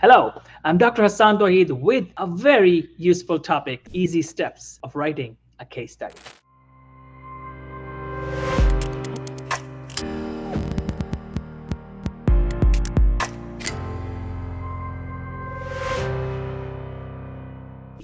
Hello, I'm Dr. Hassaan Tohid with a very useful topic, easy steps of writing a case study.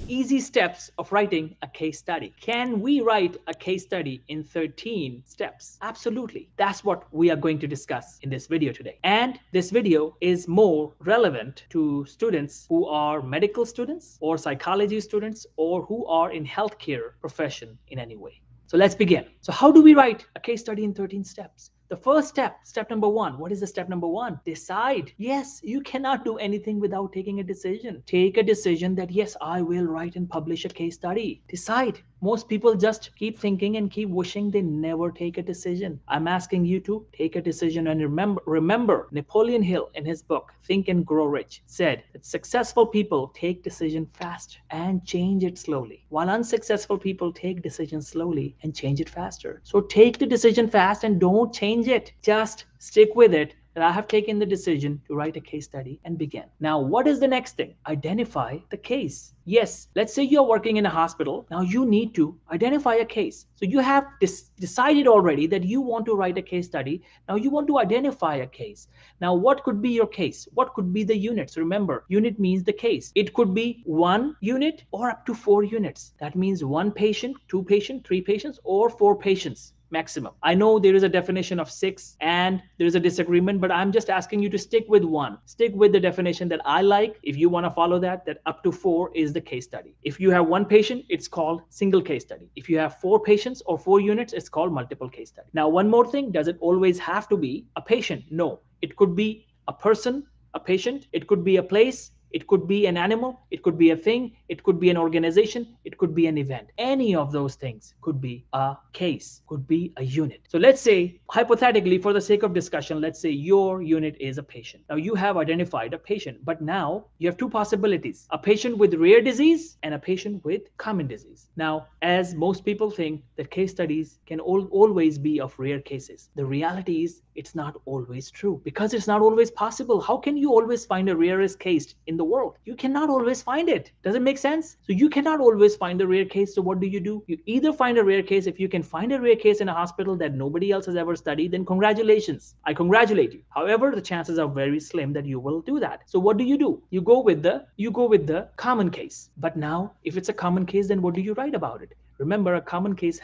Easy steps of writing a case study. Can we write a case study in 13 steps? Absolutely. That's what we are going to discuss in this video today. And this video is more relevant to students who are medical students or psychology students or who are in healthcare profession in any way. So let's begin. So how do we write a case study in 13 steps? The first step number one. What is the step number one? Decide. Yes, you cannot do anything without taking a decision. Take a decision that, yes, I will write and publish a case study. Decide. Most people just keep thinking and keep wishing, they never take a decision. I'm asking you to take a decision. And remember, Napoleon Hill in his book, Think and Grow Rich, said that successful people take decision fast and change it slowly, while unsuccessful people take decisions slowly and change it faster. So take the decision fast and don't change it. Just stick with it. That I have taken the decision to write a case study and begin. Now, what is the next thing? Identify the case. Yes, let's say you're working in a hospital. Now you need to identify a case. So you have decided already that you want to write a case study. Now you want to identify a case. Now, what could be your case? What could be the units? Remember, unit means the case. It could be 1 unit or up to 4 units. That means 1 patient, 2 patients, 3 patients, or 4 patients. Maximum. I know there is a definition of 6 and there is a disagreement, but I'm just asking you to stick with 1. Stick with the definition that I like. If you want to follow that up to 4 is the case study. If you have 1 patient, it's called single case study. If you have 4 patients or 4 units, it's called multiple case study. Now, one more thing, does it always have to be a patient? No, it could be a person, a patient, it could be a place, it could be an animal, it could be a thing, it could be an organization, it could be an event. Any of those things could be a case, could be a unit. So let's say, hypothetically, for the sake of discussion, let's say your unit is a patient. Now you have identified a patient, but now you have 2 possibilities, a patient with rare disease and a patient with common disease. Now, as most people think that case studies can always be of rare cases, the reality is it's not always true because it's not always possible. How can you always find a rarest case in the world? You cannot always find it. Does it make sense? So you cannot always find the rare case. So what do? You either find a rare case. If you can find a rare case in a hospital that nobody else has ever studied, then congratulations. I congratulate you. However, the chances are very slim that you will do that. So what do? You go with the common case. But now, if it's a common case, then what do you write about it? Remember, a common case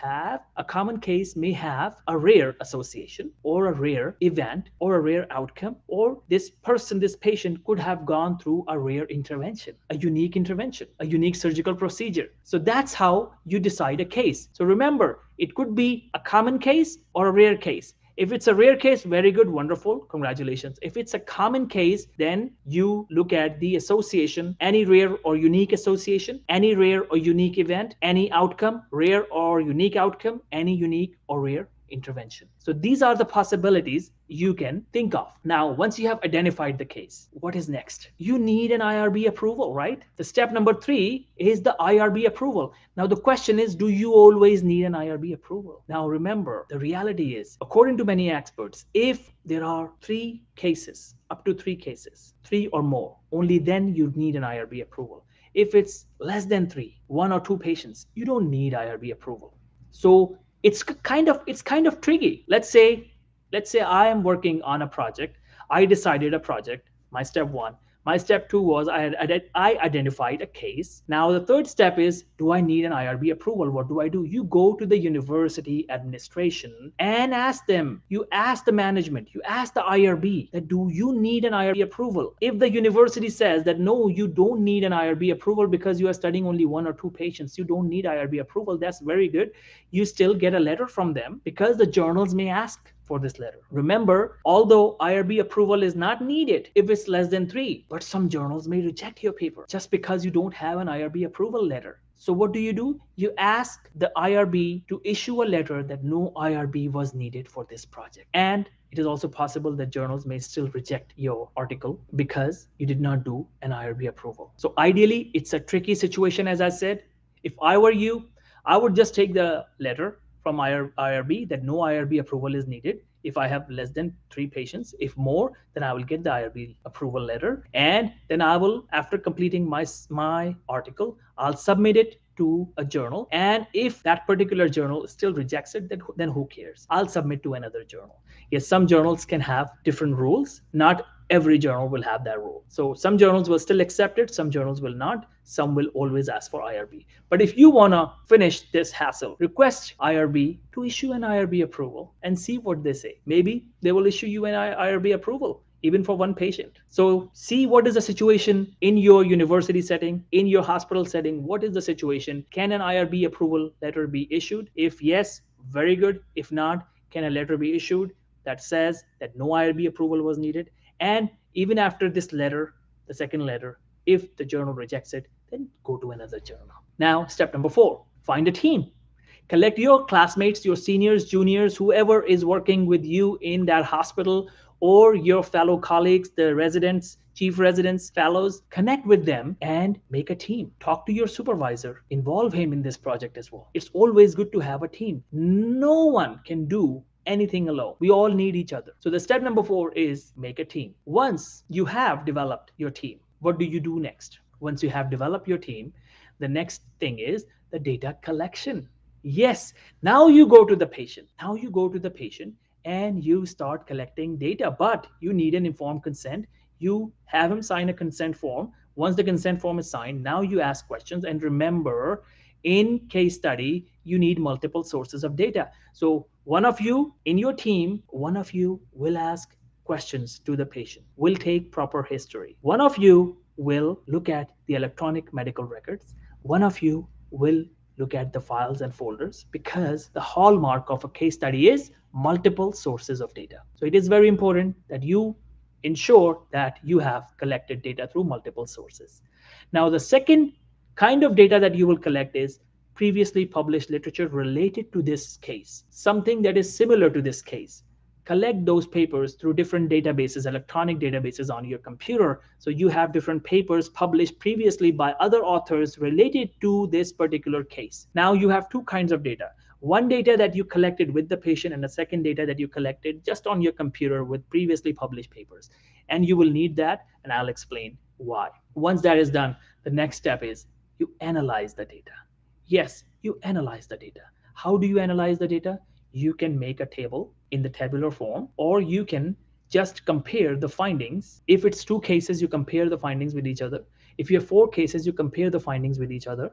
may have a rare association or a rare event or a rare outcome, or this patient could have gone through a rare intervention, a unique surgical procedure. So that's how you decide a case. So remember, it could be a common case or a rare case. If it's a rare case, very good, wonderful, congratulations. If it's a common case, then you look at the association, any rare or unique association, any rare or unique event, any outcome, rare or unique outcome, any unique or rare intervention. So these are the possibilities you can think of. Now, once you have identified the case, what is next? You need an IRB approval, right? The step number 3 is the IRB approval. Now, the question is, do you always need an IRB approval? Now, remember, the reality is, according to many experts, if there are 3 cases, up to 3 cases, 3 or more, only then you need an IRB approval. If it's less than 3, 1 or 2 patients, you don't need IRB approval. So it's kind of tricky. Let's say I am working on a project. I decided a project, my step 1. My step 2 was I identified a case. Now the third step is, do I need an IRB approval? What do? You go to the university administration and ask them. You ask the management, you ask the IRB that, do you need an IRB approval? If the university says that no, you don't need an IRB approval because you are studying only 1 or 2 patients, you don't need IRB approval, that's very good. You still get a letter from them because the journals may ask for this letter. Remember, although IRB approval is not needed if it's less than 3, but some journals may reject your paper just because you don't have an IRB approval letter. So what do? You ask the IRB to issue a letter that no IRB was needed for this project. And it is also possible that journals may still reject your article because you did not do an IRB approval. So ideally, it's a tricky situation. As I said, if I were you, I would just take the letter from IRB that no IRB approval is needed if I have less than 3 patients. If more, then I will get the IRB approval letter, and then I will, after completing my article, I'll submit it to a journal, and if that particular journal still rejects it, then who cares? I'll submit to another journal. Yes, some journals can have different rules. Not every journal will have that rule. So some journals will still accept it, some journals will not, some will always ask for IRB. But if you want to finish this hassle, request IRB to issue an IRB approval and see what they say. Maybe they will issue you an IRB approval even for one patient. So see what is the situation in your university setting, in your hospital setting. What is the situation? Can an IRB approval letter be issued? If yes, very good. If not, can a letter be issued that says that no IRB approval was needed? And even after this letter, the second letter, if the journal rejects it, then go to another journal. Now, step number 4, find a team. Collect your classmates, your seniors, juniors, whoever is working with you in that hospital, or your fellow colleagues, the residents, chief residents, fellows. Connect with them and make a team. Talk to your supervisor. Involve him in this project as well. It's always good to have a team. No one can do anything alone. We all need each other. So the step number 4 is make a team. Once you have developed your team, what do you do next? Once you have developed your team, the next thing is the data collection. Yes, now you go to the patient. And you start collecting data, but you need an informed consent. You have him sign a consent form. Once the consent form is signed, now you ask questions. And remember, in case study, you need multiple sources of data. So one of you in your team, one of you will ask questions to the patient, will take proper history. One of you will look at the electronic medical records. One of you will look at the files and folders, because the hallmark of a case study is multiple sources of data. So it is very important that you ensure that you have collected data through multiple sources. Now, the second kind of data that you will collect is previously published literature related to this case, something that is similar to this case. Collect those papers through different databases, electronic databases on your computer. So you have different papers published previously by other authors related to this particular case. Now you have 2 kinds of data. One data that you collected with the patient, and the second data that you collected just on your computer with previously published papers. And you will need that, and I'll explain why. Once that is done, the next step is you analyze the data. Yes, you analyze the data. How do you analyze the data? You can make a table in the tabular form, or you can just compare the findings. If it's 2 cases, you compare the findings with each other. If you have 4 cases, you compare the findings with each other.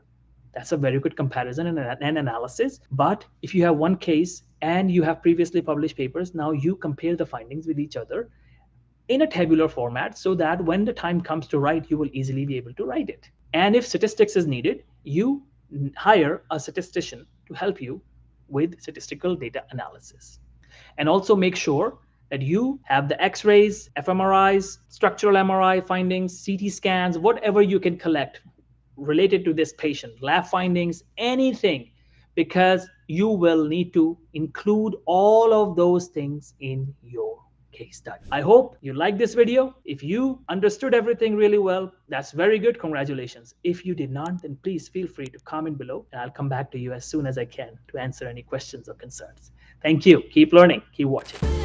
That's a very good comparison and analysis. But if you have 1 case and you have previously published papers, now you compare the findings with each other in a tabular format, so that when the time comes to write, you will easily be able to write it. And if statistics is needed, you hire a statistician to help you with statistical data analysis. And also make sure that you have the X-rays, fMRIs, structural MRI findings, CT scans, whatever you can collect related to this patient, lab findings, anything, because you will need to include all of those things in your case study. I hope you like this video. If you understood everything really well, that's very good. Congratulations. If you did not, then please feel free to comment below, and I'll come back to you as soon as I can to answer any questions or concerns. Thank you. Keep learning. Keep watching.